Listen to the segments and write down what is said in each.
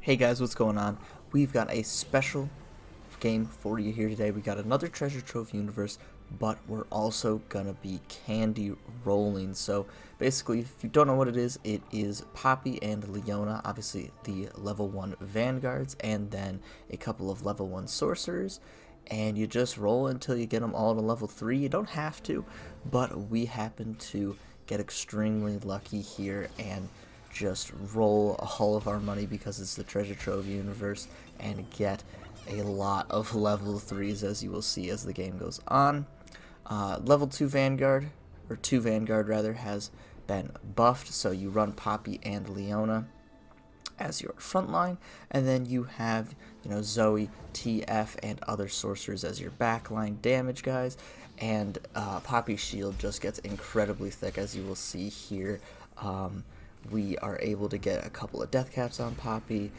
Hey guys, what's going on? We've got a special game for you here today. We got another Treasure Trove universe, but we're also gonna be candy rolling. So basically, if you don't know what it is Poppy and Leona, obviously the level 1 vanguards, and then a couple of level 1 sorcerers. And you just roll until you get them all to level 3. You don't have to, but we happen to get extremely lucky here and just roll all of our money because it's the Treasure Trove universe and get a lot of level 3s, as you will see as the game goes on. Level 2 Vanguard, or 2 Vanguard rather, has been buffed, so you run Poppy and Leona as your front line, and then you have Zoe, TF, and other sorcerers as your backline damage guys. And Poppy's shield just gets incredibly thick, as you will see here. We are able to get a couple of death caps on Poppy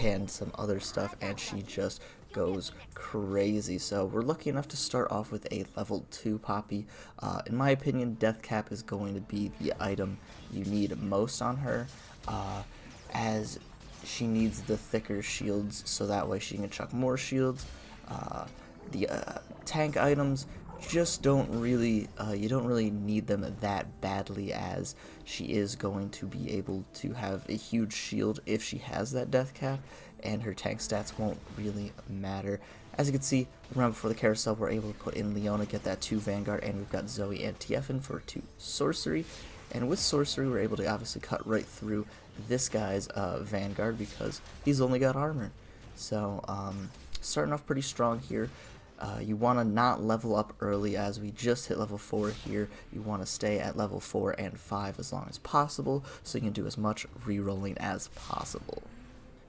and some other stuff, and she just goes crazy. So we're lucky enough to start off with a level 2 Poppy. In my opinion, death cap is going to be the item you need most on her, as she needs the thicker shields so that way she can chuck more shields. The tank items just don't really, you don't really need them that badly, as she is going to be able to have a huge shield if she has that death cap, and her tank stats won't really matter. As you can see, around before the carousel, we're able to put in Leona, get that 2 Vanguard, and we've got Zoe and TF in for 2 Sorcery. And with Sorcery, we're able to obviously cut right through this guy's Vanguard because he's only got armor. So, starting off pretty strong here. You want to not level up early, as we just hit level 4 here. You want to stay at level 4 and 5 as long as possible, so you can do as much re-rolling as possible.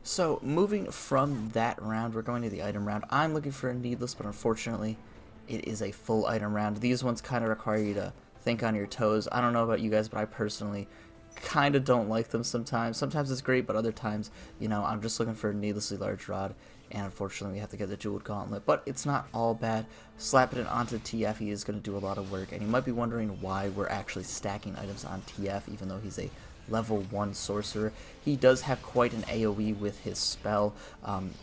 So, moving from that round, we're going to the item round. I'm looking for a Needless, but unfortunately, it is a full item round. These ones kind of require you to think on your toes. I don't know about you guys, but I personally kind of don't like them sometimes. Sometimes it's great, but other times, I'm just looking for a needlessly large rod, and unfortunately we have to get the jeweled gauntlet, but it's not all bad. Slapping it onto TF, he is going to do a lot of work, and you might be wondering why we're actually stacking items on TF, even though he's a level 1 sorcerer. He does have quite an AoE with his spell.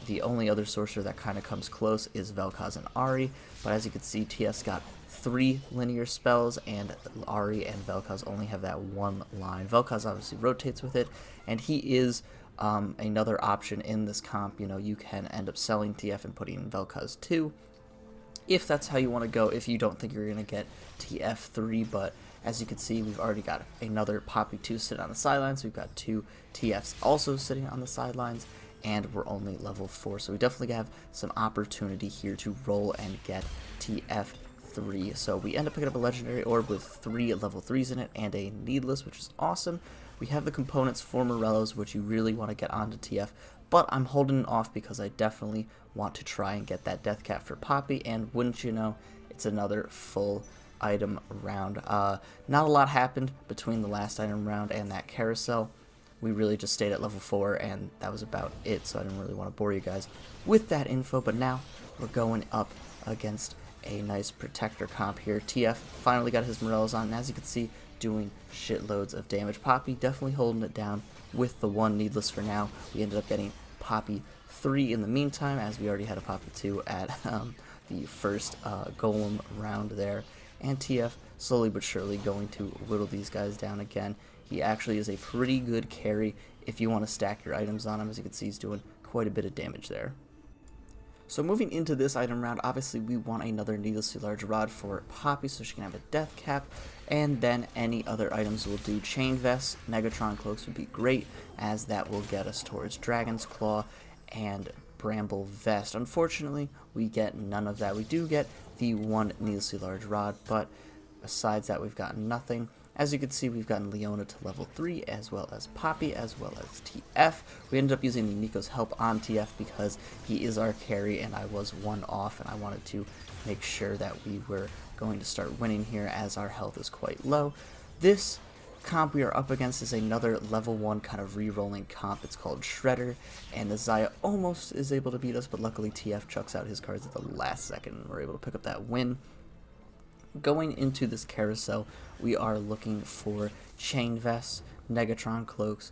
The only other sorcerer that kind of comes close is Vel'koz and Ahri, but as you can see, TF's got 3 linear spells, and Ahri and Vel'koz only have that 1 line. Vel'koz obviously rotates with it, and he is another option in this comp. You can end up selling TF and putting in Vel'koz 2, if that's how you want to go, if you don't think you're going to get TF3, but as you can see, we've already got another Poppy 2 sitting on the sidelines. We've got 2 TFs also sitting on the sidelines, and we're only level 4, so we definitely have some opportunity here to roll and get TF3. So we end up picking up a legendary orb with 3 level 3s in it and a Needless, which is awesome. We have the components for Morello's, which you really want to get onto TF, but I'm holding it off because I definitely want to try and get that death cap for Poppy, and wouldn't you know, it's another full item round. Not a lot happened between the last item round and that carousel. We really just stayed at level 4, and that was about it, so I didn't really want to bore you guys with that info. But now we're going up against a nice protector comp here. TF finally got his Morellos on, and as you can see, doing shitloads of damage. Poppy definitely holding it down with the 1 Needless for now. We ended up getting Poppy 3 in the meantime, as we already had a Poppy 2 at the first Golem round there. And TF slowly but surely going to whittle these guys down again. He actually is a pretty good carry if you want to stack your items on him. As you can see, he's doing quite a bit of damage there. So moving into this item round, obviously we want another needlessly large rod for Poppy so she can have a death cap, and then any other items will do. Chain vests, Negatron cloaks would be great, as that will get us towards Dragon's Claw and Bramble Vest. Unfortunately, we get none of that. We do get the 1 needlessly large rod, but besides that, we've gotten nothing. As you can see, we've gotten Leona to level 3, as well as Poppy, as well as TF. We ended up using Nico's help on TF because he is our carry, and I was 1 off, and I wanted to make sure that we were going to start winning here, as our health is quite low. This comp we are up against is another level 1 kind of re-rolling comp. It's called Shredder, and Zaya almost is able to beat us, but luckily TF chucks out his cards at the last second, and we're able to pick up that win. Going into this carousel, we are looking for chain vests, Negatron cloaks,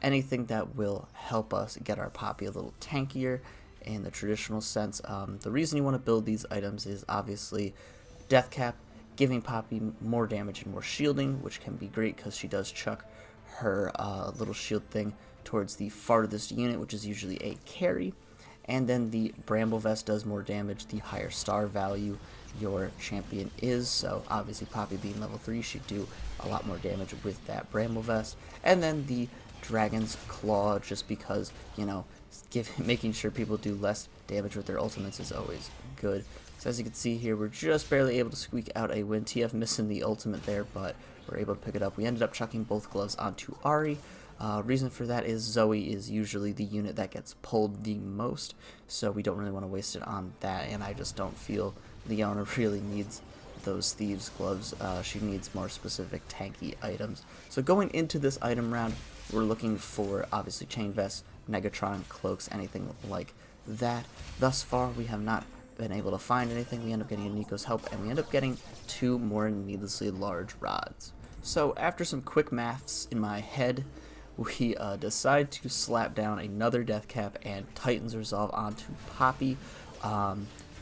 anything that will help us get our Poppy a little tankier in the traditional sense. The reason you want to build these items is obviously Death Cap, giving Poppy more damage and more shielding, which can be great because she does chuck her little shield thing towards the farthest unit, which is usually a carry. And then the Bramble Vest does more damage the higher star value your champion is. So obviously Poppy being level 3 should do a lot more damage with that Bramble Vest. And then the Dragon's Claw, just because, you know, making sure people do less damage with their ultimates is always good. So as you can see here, we're just barely able to squeak out a win. TF missing the ultimate there, but we're able to pick it up. We ended up chucking both gloves onto Ahri. Reason for that is Zoe is usually the unit that gets pulled the most, so we don't really want to waste it on that, and I just don't feel Leona really needs those Thieves gloves. She needs more specific tanky items. So going into this item round, we're looking for obviously Chain Vests, Negatron, Cloaks, anything like that. Thus far, we have not been able to find anything. We end up getting a Nico's help, and we end up getting 2 more needlessly large rods. So after some quick maths in my head, we decide to slap down another Death Cap and Titan's Resolve onto Poppy.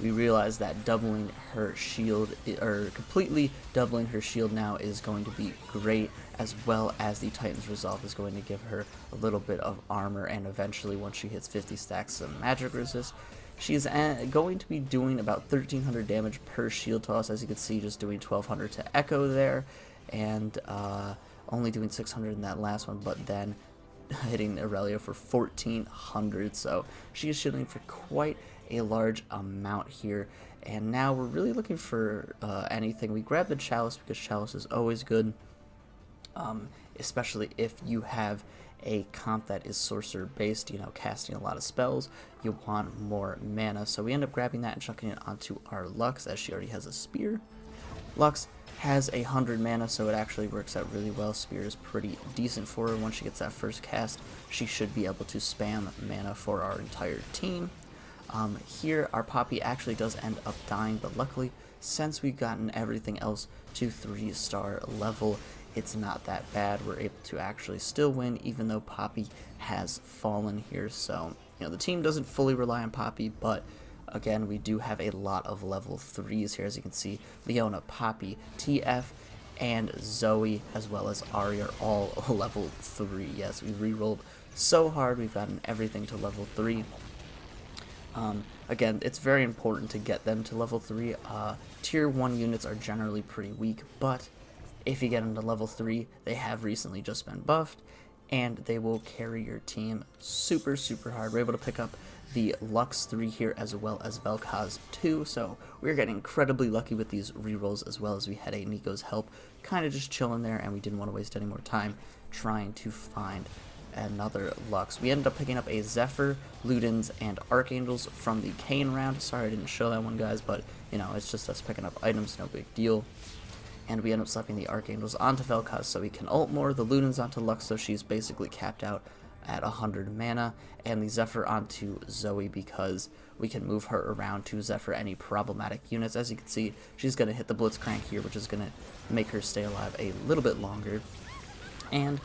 We realize that doubling her shield, or completely doubling her shield now, is going to be great, as well as the Titan's Resolve is going to give her a little bit of armor, and eventually once she hits 50 stacks some magic resist, she's going to be doing about 1300 damage per shield toss. As you can see, just doing 1200 to Echo there, and only doing 600 in that last one, but then hitting Aurelia for 1400, so she is shielding for quite a large amount here. And now we're really looking for anything. We grab the Chalice because Chalice is always good, especially if you have a comp that is sorcerer based, you know, casting a lot of spells. You want more mana, so we end up grabbing that and chucking it onto our Lux, as she already has a spear. Lux has 100 mana, so it actually works out really well. Spear is pretty decent for her. Once she gets that first cast, she should be able to spam mana for our entire team. Here, our Poppy actually does end up dying, but luckily, since we've gotten everything else to 3-star level, it's not that bad. We're able to actually still win, even though Poppy has fallen here. So, you know, the team doesn't fully rely on Poppy, but again, we do have a lot of level 3s here. As you can see, Leona, Poppy, TF, and Zoe, as well as Ahri, are all level 3. Yes, we re-rolled so hard. We've gotten everything to level 3. Again, it's very important to get them to level 3. Tier 1 units are generally pretty weak, but if you get them to level 3, they have recently just been buffed, and they will carry your team super, super hard. We're able to pick up the Lux 3 here, as well as Vel'koz 2, so we're getting incredibly lucky with these rerolls, as well as we had a Nico's help kind of just chilling there, and we didn't want to waste any more time trying to find another Lux. We ended up picking up a Zephyr, Ludens, and Archangels from the Kayn round. Sorry I didn't show that one, guys, but, you know, it's just us picking up items, no big deal. And we end up slapping the Archangels onto Vel'koz so we can ult more, the Ludens onto Lux so she's basically capped out at 100 mana, and the Zephyr onto Zoe because we can move her around to Zephyr any problematic units. As you can see, she's going to hit the Blitzcrank here, which is going to make her stay alive a little bit longer. And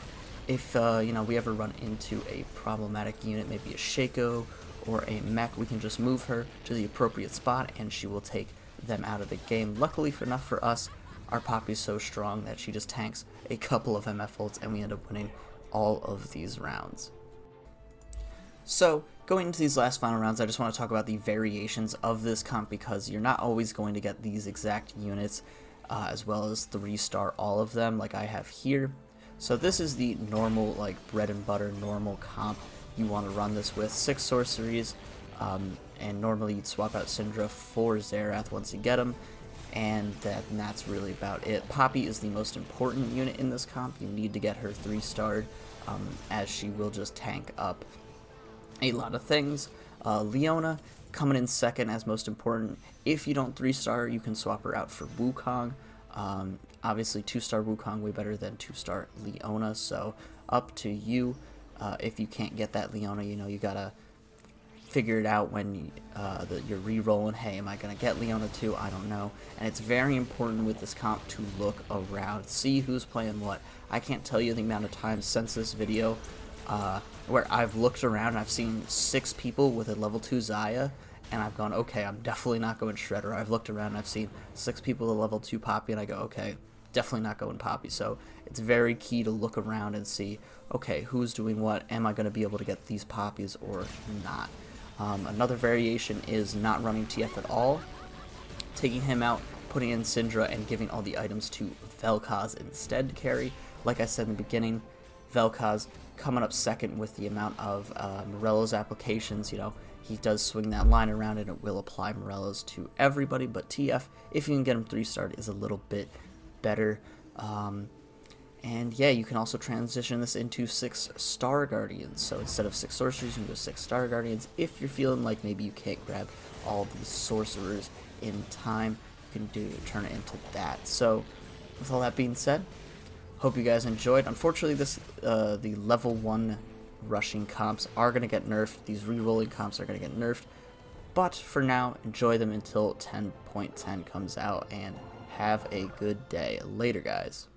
if you know, we ever run into a problematic unit, maybe a Shaco or a mech, we can just move her to the appropriate spot and she will take them out of the game. Luckily enough for us, our Poppy's so strong that she just tanks a couple of MF ults and we end up winning all of these rounds. So going into these last final rounds, I just want to talk about the variations of this comp, because you're not always going to get these exact units, as well as 3-star all of them like I have here. So this is the normal, like, bread and butter normal comp you want to run this with. 6 sorceries, and normally you'd swap out Syndra for Xerath once you get them, and that's really about it. Poppy is the most important unit in this comp. You need to get her 3-starred, as she will just tank up a lot of things. Leona coming in second as most important. If you don't 3-star, you can swap her out for Wukong. Obviously 2-star Wukong way better than 2-star Leona, so up to you. If you can't get that Leona, you know, you gotta figure it out when you're re-rolling. Hey, am I gonna get Leona too? I don't know. And it's very important with this comp to look around, see who's playing what. I can't tell you the amount of times since this video where I've looked around and I've seen 6 people with a level 2 Zaya, and I've gone, okay, I'm definitely not going Shredder. I've looked around and I've seen 6 people with a level 2 Poppy, and I go, okay, definitely not going Poppy. So it's very key to look around and see, okay, who's doing what? Am I going to be able to get these Poppies or not? Another variation is not running TF at all, taking him out, putting in Syndra, and giving all the items to Vel'koz instead to carry. Like I said in the beginning, Vel'koz coming up second with the amount of Morello's applications. You know, he does swing that line around and it will apply Morello's to everybody, but TF, if you can get him 3-starred, is a little bit better. And yeah, you can also transition this into 6 Star Guardians. So instead of 6 Sorcerers, you can go 6 Star Guardians. If you're feeling like maybe you can't grab all these Sorcerers in time, you can turn it into that. So with all that being said, hope you guys enjoyed. Unfortunately, the level 1 rushing comps are going to get nerfed. These rerolling comps are going to get nerfed. But for now, enjoy them until 10.10 comes out, and have a good day. Later, guys.